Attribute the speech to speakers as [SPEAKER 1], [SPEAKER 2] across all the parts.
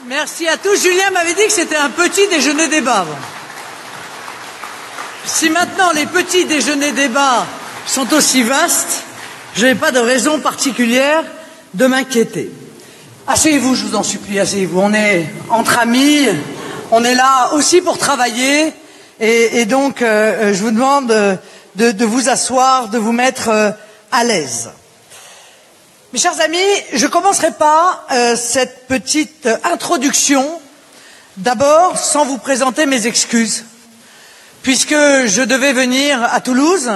[SPEAKER 1] Merci à tous. Julien m'avait dit que c'était un petit déjeuner débat. Bon. Si maintenant les petits déjeuners débats sont aussi vastes, je n'ai pas de raison particulière de m'inquiéter. Asseyez-vous, je vous en supplie, asseyez-vous. On est entre amis, on est là aussi pour travailler, et donc je vous demande de vous asseoir, de vous mettre à l'aise. Mes chers amis, je ne commencerai pas cette petite introduction d'abord sans vous présenter mes excuses, puisque je devais venir à Toulouse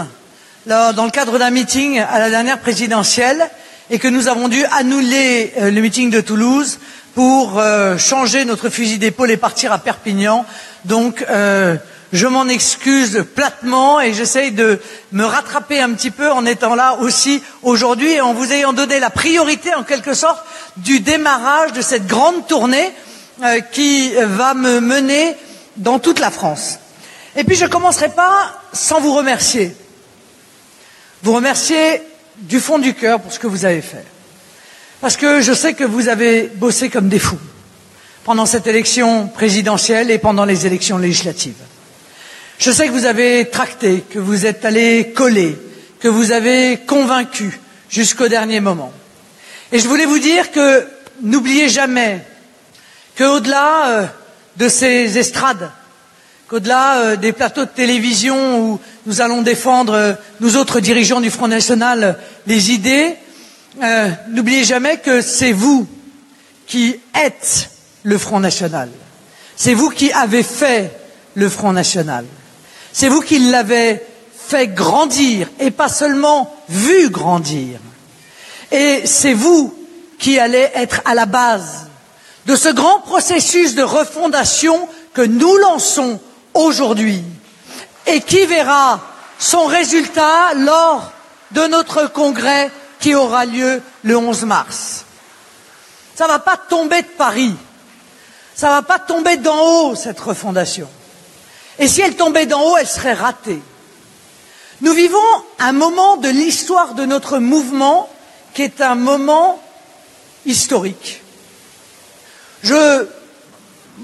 [SPEAKER 1] dans le cadre d'un meeting à la dernière présidentielle et que nous avons dû annuler le meeting de Toulouse pour changer notre fusil d'épaule et partir à Perpignan. Donc je m'en excuse platement et j'essaye de me rattraper un petit peu en étant là aussi aujourd'hui et en vous ayant donné la priorité en quelque sorte du démarrage de cette grande tournée qui va me mener dans toute la France. Et puis je ne commencerai pas sans vous remercier. Vous remercier du fond du cœur pour ce que vous avez fait. Parce que je sais que vous avez bossé comme des fous pendant cette élection présidentielle et pendant les élections législatives. Je sais que vous avez tracté, que vous êtes allé coller, que vous avez convaincu jusqu'au dernier moment. Et je voulais vous dire que n'oubliez jamais qu'au-delà de ces estrades, qu'au-delà des plateaux de télévision où nous allons défendre, nous autres dirigeants du Front National, les idées, n'oubliez jamais que c'est vous qui êtes le Front National. C'est vous qui avez fait le Front National. C'est vous qui l'avez fait grandir et pas seulement vu grandir. Et c'est vous qui allez être à la base de ce grand processus de refondation que nous lançons aujourd'hui et qui verra son résultat lors de notre congrès qui aura lieu le 11 mars. Ça ne va pas tomber de Paris, ça ne va pas tomber d'en haut cette refondation. Et si elle tombait d'en haut, elle serait ratée. Nous vivons un moment de l'histoire de notre mouvement qui est un moment historique. Je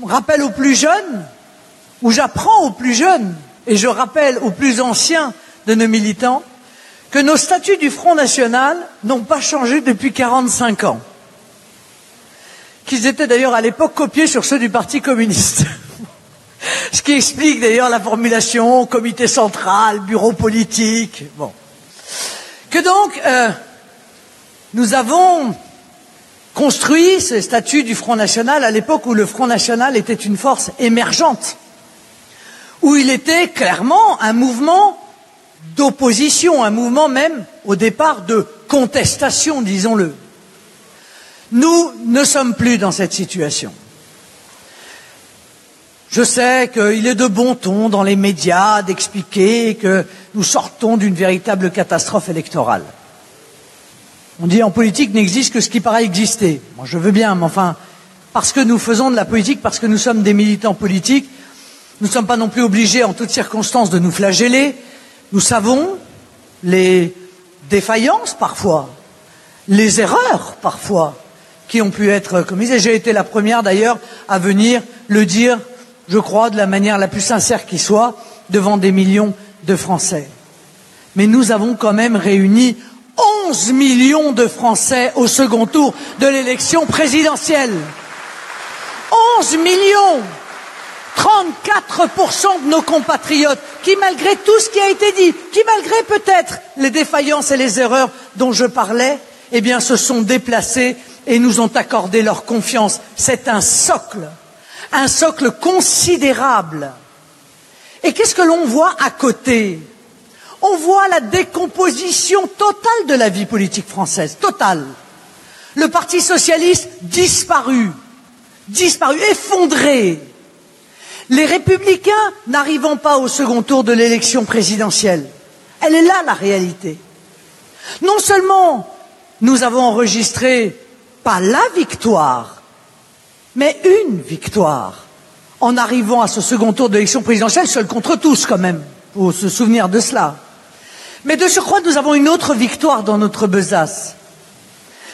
[SPEAKER 1] rappelle aux plus jeunes, ou j'apprends aux plus jeunes, et je rappelle aux plus anciens de nos militants, que nos statuts du Front National n'ont pas changé depuis 45 ans. Qu'ils étaient d'ailleurs à l'époque copiés sur ceux du Parti communiste. Ce qui explique d'ailleurs la formulation comité central, bureau politique. Bon. Que donc, nous avons construit ces statuts du Front National à l'époque où le Front National était une force émergente, où il était clairement un mouvement d'opposition, un mouvement même au départ de contestation, disons-le. Nous ne sommes plus dans cette situation. Je sais qu'il est de bon ton dans les médias d'expliquer que nous sortons d'une véritable catastrophe électorale. On dit en politique n'existe que ce qui paraît exister. Moi je veux bien, mais enfin, parce que nous faisons de la politique, parce que nous sommes des militants politiques, nous ne sommes pas non plus obligés en toutes circonstances de nous flageller. Nous savons les défaillances parfois, les erreurs parfois, qui ont pu être commises. Et j'ai été la première d'ailleurs à venir le dire, je crois, de la manière la plus sincère qui soit, devant des millions de Français. Mais nous avons quand même réuni 11 millions de Français au second tour de l'élection présidentielle. 11 millions 34% de nos compatriotes qui, malgré tout ce qui a été dit, qui, malgré peut-être les défaillances et les erreurs dont je parlais, eh bien, se sont déplacés et nous ont accordé leur confiance. C'est un socle considérable. Et qu'est-ce que l'on voit à côté? On voit la décomposition totale de la vie politique française, totale. Le Parti socialiste disparu, effondré. Les Républicains n'arrivant pas au second tour de l'élection présidentielle. Elle est là, la réalité. Non seulement nous avons enregistré pas la victoire, mais une victoire en arrivant à ce second tour de l'élection présidentielle, seul contre tous quand même, faut se souvenir de cela. Mais de surcroît, nous avons une autre victoire dans notre besace.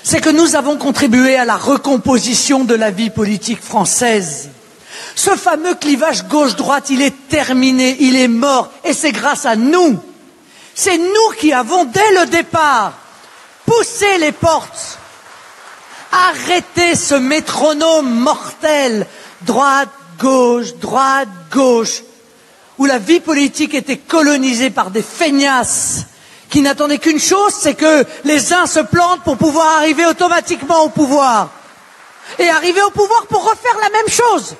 [SPEAKER 1] c'est que nous avons contribué à la recomposition de la vie politique française. Ce fameux clivage gauche-droite, il est terminé, il est mort, et c'est grâce à nous. C'est nous qui avons, dès le départ, poussé les portes, arrêté ce métronome mortel, droite, gauche, où la vie politique était colonisée par des feignasses qui n'attendaient qu'une chose, c'est que les uns se plantent pour pouvoir arriver automatiquement au pouvoir. Et arriver au pouvoir pour refaire la même chose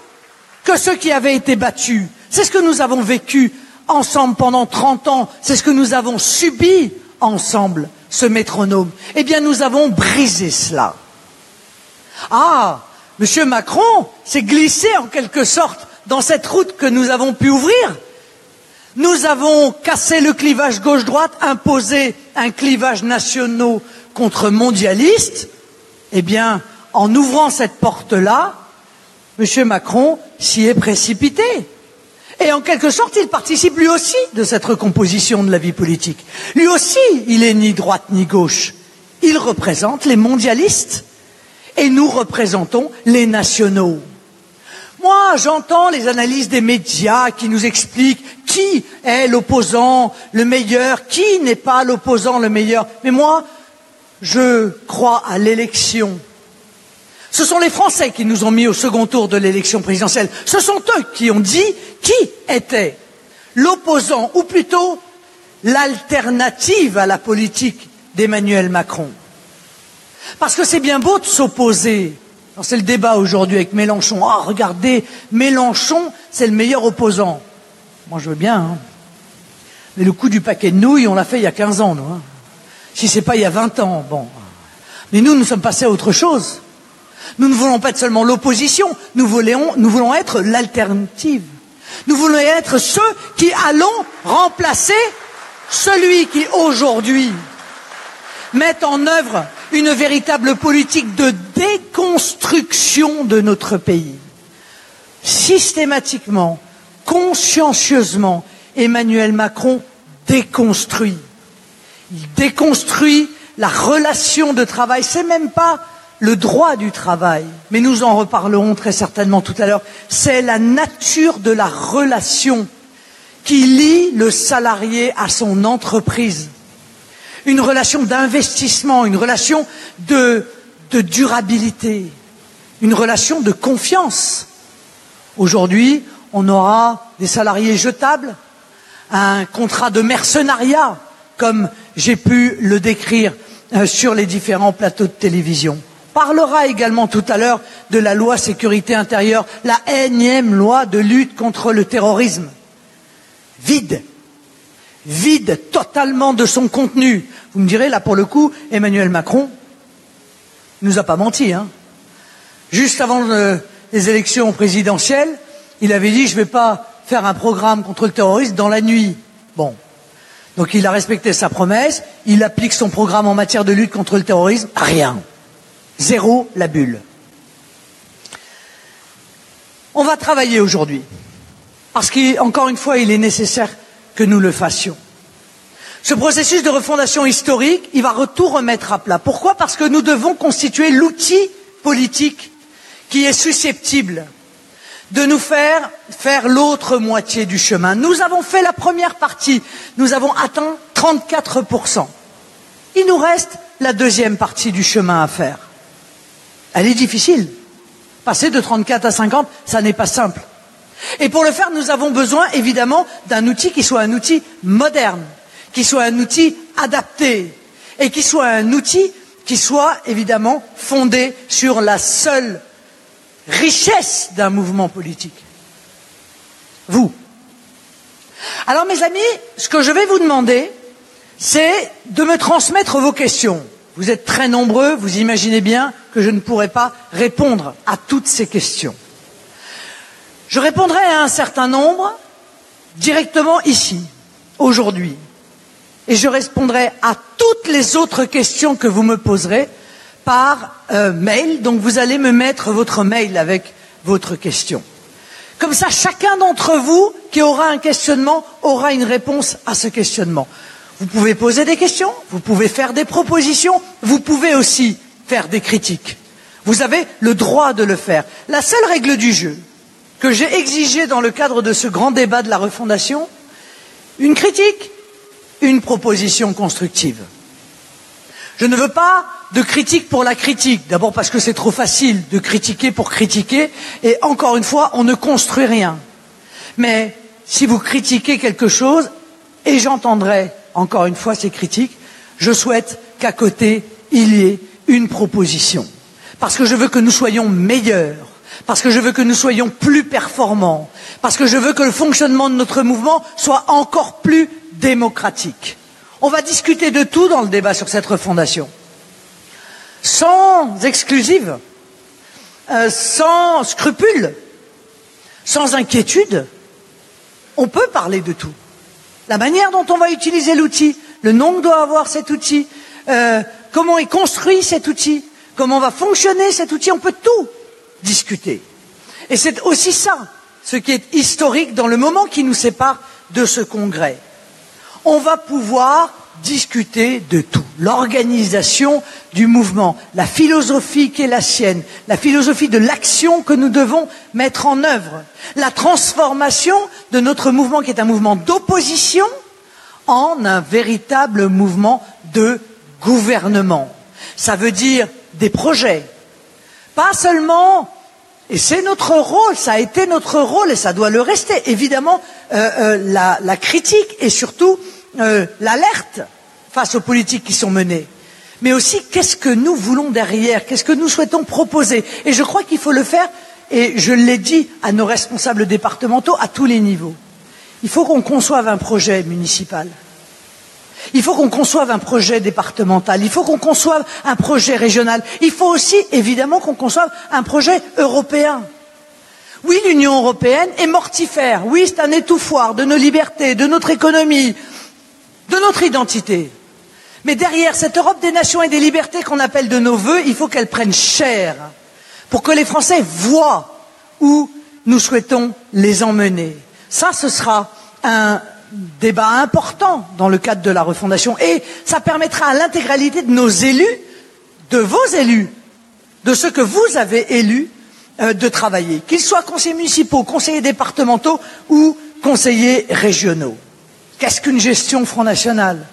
[SPEAKER 1] que ceux qui avaient été battus. C'est ce que nous avons vécu ensemble pendant 30 ans. C'est ce que nous avons subi ensemble, ce métronome. Eh bien, nous avons brisé cela. Ah, Monsieur Macron s'est glissé en quelque sorte dans cette route que nous avons pu ouvrir. Nous avons cassé le clivage gauche-droite, imposé un clivage national contre mondialiste. Eh bien, en ouvrant cette porte-là, M. Macron s'y est précipité. Et en quelque sorte, il participe lui aussi de cette recomposition de la vie politique. Lui aussi, il est ni droite ni gauche. Il représente les mondialistes et nous représentons les nationaux. Moi, j'entends les analyses des médias qui nous expliquent qui est l'opposant le meilleur, qui n'est pas l'opposant le meilleur. Mais moi, je crois à l'élection. Ce sont les Français qui nous ont mis au second tour de l'élection présidentielle. Ce sont eux qui ont dit qui était l'opposant, ou plutôt l'alternative à la politique d'Emmanuel Macron. Parce que c'est bien beau de s'opposer. C'est le débat aujourd'hui avec Mélenchon. Ah, regardez, Mélenchon, c'est le meilleur opposant. Moi, je veux bien. Hein. Mais le coup du paquet de nouilles, on l'a fait il y a 15 ans, nous. Hein. Si c'est pas il y a 20 ans, bon. Mais nous sommes passés à autre chose. Nous ne voulons pas être seulement l'opposition, nous voulons être l'alternative. Nous voulons être ceux qui allons remplacer celui qui, aujourd'hui, met en œuvre une véritable politique de déconstruction de notre pays. Systématiquement, consciencieusement, Emmanuel Macron déconstruit. Il déconstruit la relation de travail. C'est même pas le droit du travail, mais nous en reparlerons très certainement tout à l'heure. C'est la nature de la relation qui lie le salarié à son entreprise. Une relation d'investissement, une relation de durabilité, une relation de confiance. Aujourd'hui, on aura des salariés jetables, un contrat de mercenariat, comme j'ai pu le décrire sur les différents plateaux de télévision. On parlera également tout à l'heure de la loi sécurité intérieure, la énième loi de lutte contre le terrorisme. Vide totalement de son contenu. Vous me direz, là pour le coup, Emmanuel Macron nous a pas menti. Hein. Juste avant les élections présidentielles, il avait dit « je ne vais pas faire un programme contre le terrorisme dans la nuit ». Bon, donc il a respecté sa promesse, il applique son programme en matière de lutte contre le terrorisme, rien. Zéro la bulle. On va travailler aujourd'hui, parce qu'encore une fois, il est nécessaire que nous le fassions. Ce processus de refondation historique, il va tout remettre à plat. Pourquoi? Parce que nous devons constituer l'outil politique qui est susceptible de nous faire l'autre moitié du chemin. Nous avons fait la première partie, nous avons atteint 34%. Il nous reste la deuxième partie du chemin à faire. Elle est difficile. Passer de 34 à 50, ça n'est pas simple. Et pour le faire, nous avons besoin évidemment d'un outil qui soit un outil moderne, qui soit un outil adapté, et qui soit un outil qui soit évidemment fondé sur la seule richesse d'un mouvement politique. Vous. Alors mes amis, ce que je vais vous demander, c'est de me transmettre vos questions. Vous êtes très nombreux, vous imaginez bien que je ne pourrai pas répondre à toutes ces questions. Je répondrai à un certain nombre directement ici, aujourd'hui. Et je répondrai à toutes les autres questions que vous me poserez par mail. Donc vous allez me mettre votre mail avec votre question. Comme ça, chacun d'entre vous qui aura un questionnement aura une réponse à ce questionnement. Vous pouvez poser des questions, vous pouvez faire des propositions, vous pouvez aussi faire des critiques. Vous avez le droit de le faire. La seule règle du jeu que j'ai exigée dans le cadre de ce grand débat de la refondation, une critique, une proposition constructive. Je ne veux pas de critique pour la critique. D'abord parce que c'est trop facile de critiquer pour critiquer et encore une fois, on ne construit rien. Mais si vous critiquez quelque chose, et j'entendrai encore une fois ces critiques, je souhaite qu'à côté, il y ait une proposition. Parce que je veux que nous soyons meilleurs, parce que je veux que nous soyons plus performants, parce que je veux que le fonctionnement de notre mouvement soit encore plus démocratique. On va discuter de tout dans le débat sur cette refondation. Sans exclusive, sans scrupule, sans inquiétude, on peut parler de tout. La manière dont on va utiliser l'outil, le nom que doit avoir cet outil, comment est construit cet outil, comment va fonctionner cet outil, on peut tout discuter. Et c'est aussi ça, ce qui est historique dans le moment qui nous sépare de ce congrès. On va pouvoir discuter de tout. L'organisation du mouvement, la philosophie qui est la sienne, la philosophie de l'action que nous devons mettre en œuvre, la transformation de notre mouvement qui est un mouvement d'opposition en un véritable mouvement de gouvernement. Ça veut dire des projets, pas seulement, et c'est notre rôle, ça a été notre rôle et ça doit le rester, évidemment, la critique et surtout l'alerte face aux politiques qui sont menées. Mais aussi, qu'est-ce que nous voulons derrière? Qu'est-ce que nous souhaitons proposer? Et je crois qu'il faut le faire, et je l'ai dit à nos responsables départementaux à tous les niveaux. Il faut qu'on conçoive un projet municipal. Il faut qu'on conçoive un projet départemental. Il faut qu'on conçoive un projet régional. Il faut aussi, évidemment, qu'on conçoive un projet européen. Oui, l'Union européenne est mortifère. Oui, c'est un étouffoir de nos libertés, de notre économie, de notre identité. Mais derrière cette Europe des nations et des libertés qu'on appelle de nos vœux, il faut qu'elle prenne chair pour que les Français voient où nous souhaitons les emmener. Ça, ce sera un débat important dans le cadre de la refondation et ça permettra à l'intégralité de nos élus, de vos élus, de ceux que vous avez élus, de travailler, qu'ils soient conseillers municipaux, conseillers départementaux ou conseillers régionaux. Qu'est-ce qu'une gestion Front National?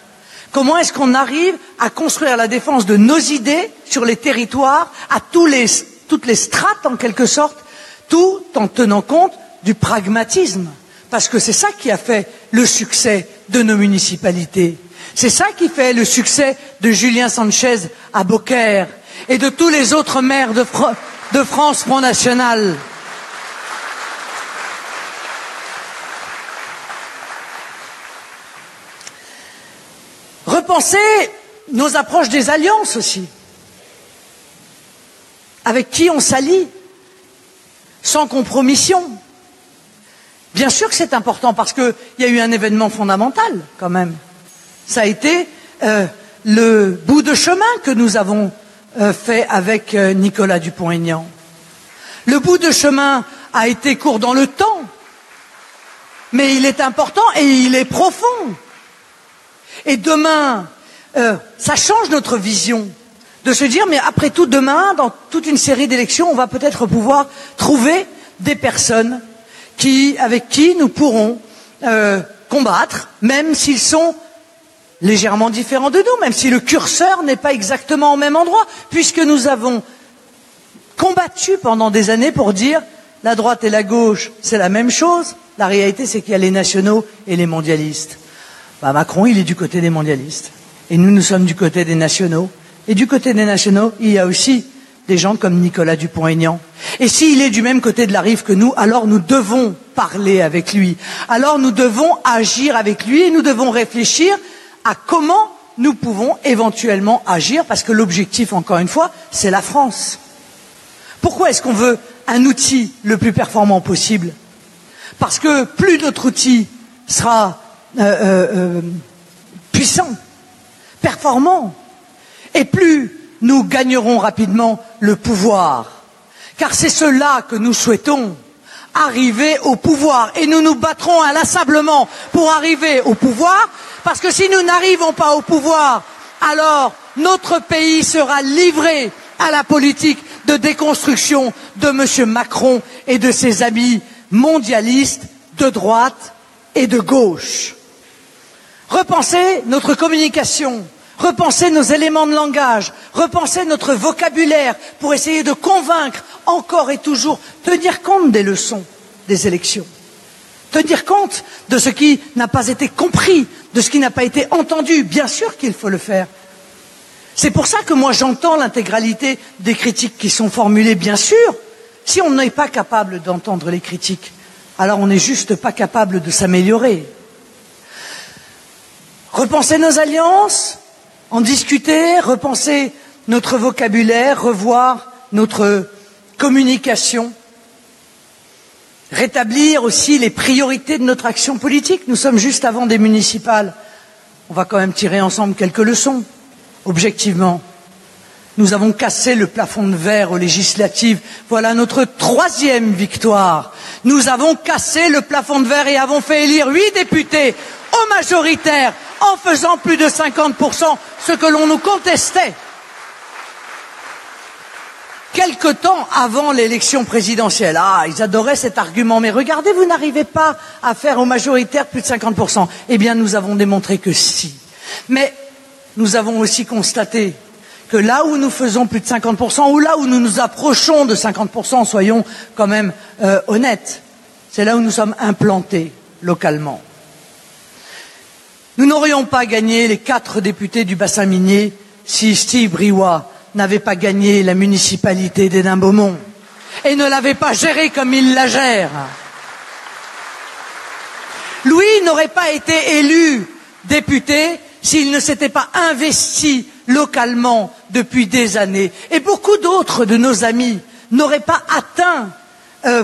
[SPEAKER 1] Comment est-ce qu'on arrive à construire la défense de nos idées sur les territoires, à toutes les strates en quelque sorte, tout en tenant compte du pragmatisme? Parce que c'est ça qui a fait le succès de nos municipalités. C'est ça qui fait le succès de Julien Sanchez à Beaucaire et de tous les autres maires de France Front National. Repenser nos approches des alliances aussi. Avec qui on s'allie, sans compromission. Bien sûr que c'est important parce qu'il y a eu un événement fondamental quand même. Ça a été le bout de chemin que nous avons fait avec Nicolas Dupont-Aignan. Le bout de chemin a été court dans le temps, mais il est important et il est profond. Et demain, ça change notre vision de se dire, mais après tout, demain, dans toute une série d'élections, on va peut-être pouvoir trouver des personnes avec qui nous pourrons combattre, même s'ils sont légèrement différents de nous, même si le curseur n'est pas exactement au même endroit, puisque nous avons combattu pendant des années pour dire la droite et la gauche, c'est la même chose. La réalité, c'est qu'il y a les nationaux et les mondialistes. Macron, il est du côté des mondialistes. Et nous sommes du côté des nationaux. Et du côté des nationaux, il y a aussi des gens comme Nicolas Dupont-Aignan. Et s'il est du même côté de la rive que nous, alors nous devons parler avec lui. Alors nous devons agir avec lui et nous devons réfléchir à comment nous pouvons éventuellement agir, parce que l'objectif, encore une fois, c'est la France. Pourquoi est-ce qu'on veut un outil le plus performant possible? Parce que plus notre outil sera puissant, performant, et plus nous gagnerons rapidement le pouvoir. Car c'est cela que nous souhaitons, arriver au pouvoir. Et nous nous battrons inlassablement pour arriver au pouvoir, parce que si nous n'arrivons pas au pouvoir, alors notre pays sera livré à la politique de déconstruction de M. Macron et de ses amis mondialistes de droite et de gauche. Repenser notre communication, repenser nos éléments de langage, repenser notre vocabulaire pour essayer de convaincre encore et toujours, tenir compte des leçons des élections, tenir compte de ce qui n'a pas été compris, de ce qui n'a pas été entendu. Bien sûr qu'il faut le faire. C'est pour ça que moi j'entends l'intégralité des critiques qui sont formulées, bien sûr. Si on n'est pas capable d'entendre les critiques, alors on n'est juste pas capable de s'améliorer. Repenser nos alliances, en discuter, repenser notre vocabulaire, revoir notre communication, rétablir aussi les priorités de notre action politique. Nous sommes juste avant des municipales. On va quand même tirer ensemble quelques leçons, objectivement. Nous avons cassé le plafond de verre aux législatives. Voilà notre 3e victoire. Nous avons cassé le plafond de verre et avons fait élire 8 députés au majoritaire en faisant plus de 50%, ce que l'on nous contestait quelque temps avant l'élection présidentielle. Ah, ils adoraient cet argument, mais regardez, vous n'arrivez pas à faire au majoritaire plus de 50%. Eh bien, nous avons démontré que si. Mais nous avons aussi constaté que là où nous faisons plus de 50%, ou là où nous nous approchons de 50%, soyons quand même honnêtes, c'est là où nous sommes implantés localement. Nous n'aurions pas gagné les 4 députés du bassin minier si Steve Briouat n'avait pas gagné la municipalité d'Hénin-Beaumont et ne l'avait pas gérée comme il la gère. Louis n'aurait pas été élu député s'il ne s'était pas investi localement depuis des années. Et beaucoup d'autres de nos amis n'auraient pas atteint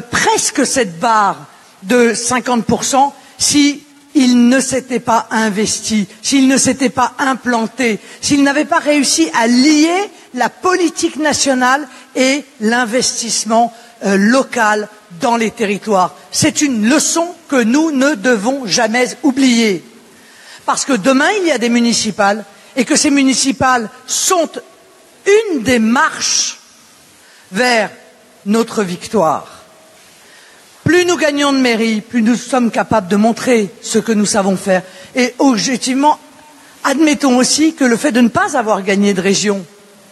[SPEAKER 1] presque cette barre de 50% si il ne s'était pas investi, s'il ne s'était pas implanté, s'il n'avait pas réussi à lier la politique nationale et l'investissement local dans les territoires. C'est une leçon que nous ne devons jamais oublier. Parce que demain, il y a des municipales et que ces municipales sont une des marches vers notre victoire. Plus nous gagnons de mairie, plus nous sommes capables de montrer ce que nous savons faire. Et objectivement, admettons aussi que le fait de ne pas avoir gagné de région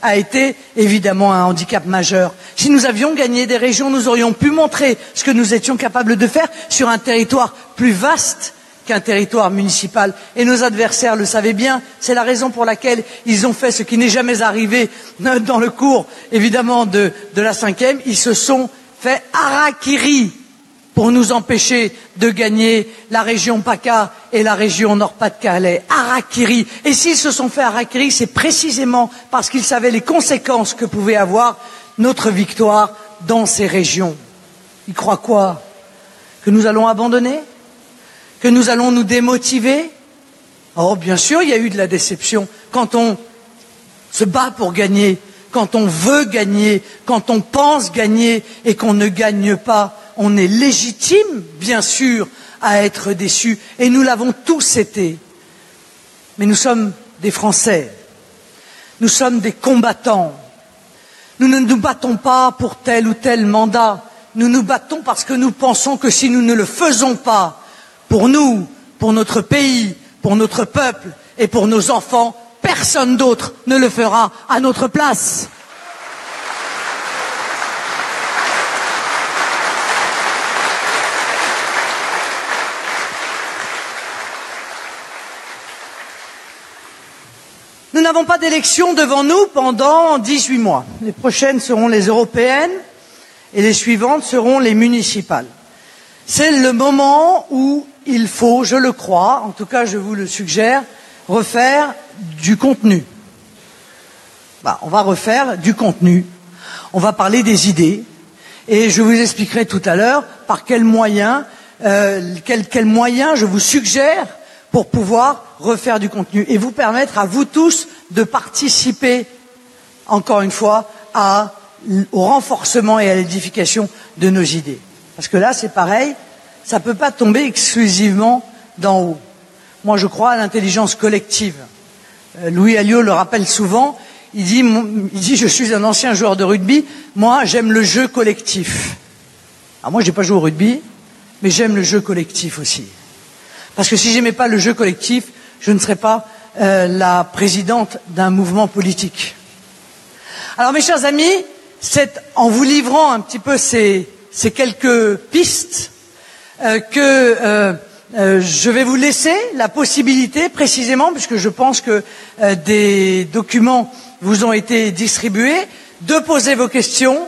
[SPEAKER 1] a été évidemment un handicap majeur. Si nous avions gagné des régions, nous aurions pu montrer ce que nous étions capables de faire sur un territoire plus vaste qu'un territoire municipal. Et nos adversaires le savaient bien. C'est la raison pour laquelle ils ont fait ce qui n'est jamais arrivé dans le cours, évidemment, de la 5e. Ils se sont fait harakiri pour nous empêcher de gagner la région PACA et la région Nord-Pas-de-Calais. Harakiri. Et s'ils se sont fait harakiri, c'est précisément parce qu'ils savaient les conséquences que pouvait avoir notre victoire dans ces régions. Ils croient quoi? Que nous allons abandonner? Que nous allons nous démotiver? Oh, bien sûr, il y a eu de la déception. Quand on se bat pour gagner, quand on veut gagner, quand on pense gagner et qu'on ne gagne pas, on est légitime, bien sûr, à être déçu. Et nous l'avons tous été. Mais nous sommes des Français. Nous sommes des combattants. Nous ne nous battons pas pour tel ou tel mandat. Nous nous battons parce que nous pensons que si nous ne le faisons pas, pour nous, pour notre pays, pour notre peuple et pour nos enfants, personne d'autre ne le fera à notre place. Nous n'avons pas d'élection devant nous pendant 18 mois. Les prochaines seront les européennes et les suivantes seront les municipales. C'est le moment où il faut, je le crois, en tout cas je vous le suggère, refaire du contenu. On va refaire du contenu. On va parler des idées et je vous expliquerai tout à l'heure par quels moyens je vous suggère pour pouvoir refaire du contenu et vous permettre à vous tous de participer, encore une fois, au renforcement et à l'édification de nos idées. Parce que là, c'est pareil, ça ne peut pas tomber exclusivement d'en haut. Moi, je crois à l'intelligence collective. Louis Alliot le rappelle souvent, il dit je suis un ancien joueur de rugby, moi j'aime le jeu collectif. Alors moi j'ai pas joué au rugby, mais j'aime le jeu collectif aussi. Parce que si j'aimais pas le jeu collectif, je ne serais pas la présidente d'un mouvement politique. Alors mes chers amis, c'est en vous livrant un petit peu ces quelques pistes que je vais vous laisser la possibilité, précisément, puisque je pense que des documents vous ont été distribués, de poser vos questions.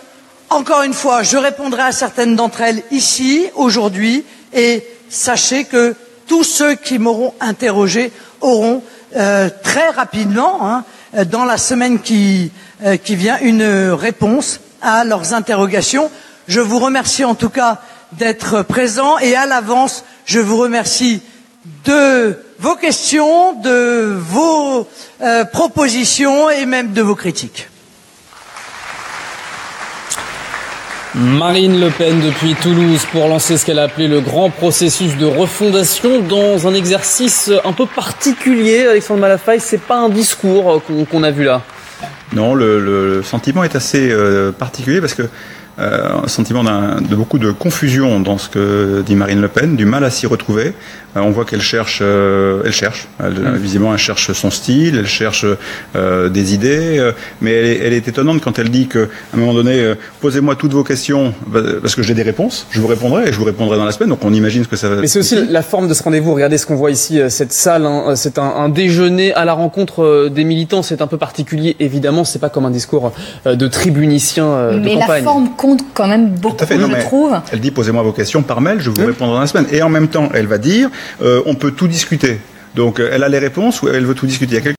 [SPEAKER 1] Encore une fois, je répondrai à certaines d'entre elles ici, aujourd'hui, et sachez que tous ceux qui m'auront interrogé auront très rapidement, dans la semaine qui vient, une réponse à leurs interrogations. Je vous remercie en tout cas d'être présents et à l'avance, je vous remercie de vos questions, de vos propositions et même de vos critiques.
[SPEAKER 2] Marine Le Pen depuis Toulouse pour lancer ce qu'elle a appelé le grand processus de refondation dans un exercice un peu particulier. Alexandre Malafaille, c'est pas un discours qu'on a vu là.
[SPEAKER 3] Non, le sentiment est assez particulier parce que un sentiment de beaucoup de confusion dans ce que dit Marine Le Pen, du mal à s'y retrouver. On voit qu'elle cherche, visiblement elle cherche son style, elle cherche des idées, mais elle est étonnante quand elle dit qu'à un moment donné, posez-moi toutes vos questions parce que j'ai des réponses, je vous répondrai et je vous répondrai dans la semaine. Donc on imagine ce que ça va.
[SPEAKER 2] Mais c'est aussi la forme de ce rendez-vous. Regardez ce qu'on voit ici, cette salle. C'est un déjeuner à la rencontre des militants. C'est un peu particulier, évidemment. C'est pas comme un discours de tribunicien de
[SPEAKER 4] mais
[SPEAKER 2] campagne.
[SPEAKER 4] Mais la forme compte quand même beaucoup, je trouve.
[SPEAKER 3] Elle dit posez-moi vos questions par mail, je vous répondrai dans la semaine. Et en même temps, elle va dire on peut tout discuter. Donc elle a les réponses ou elle veut tout discuter. Il y a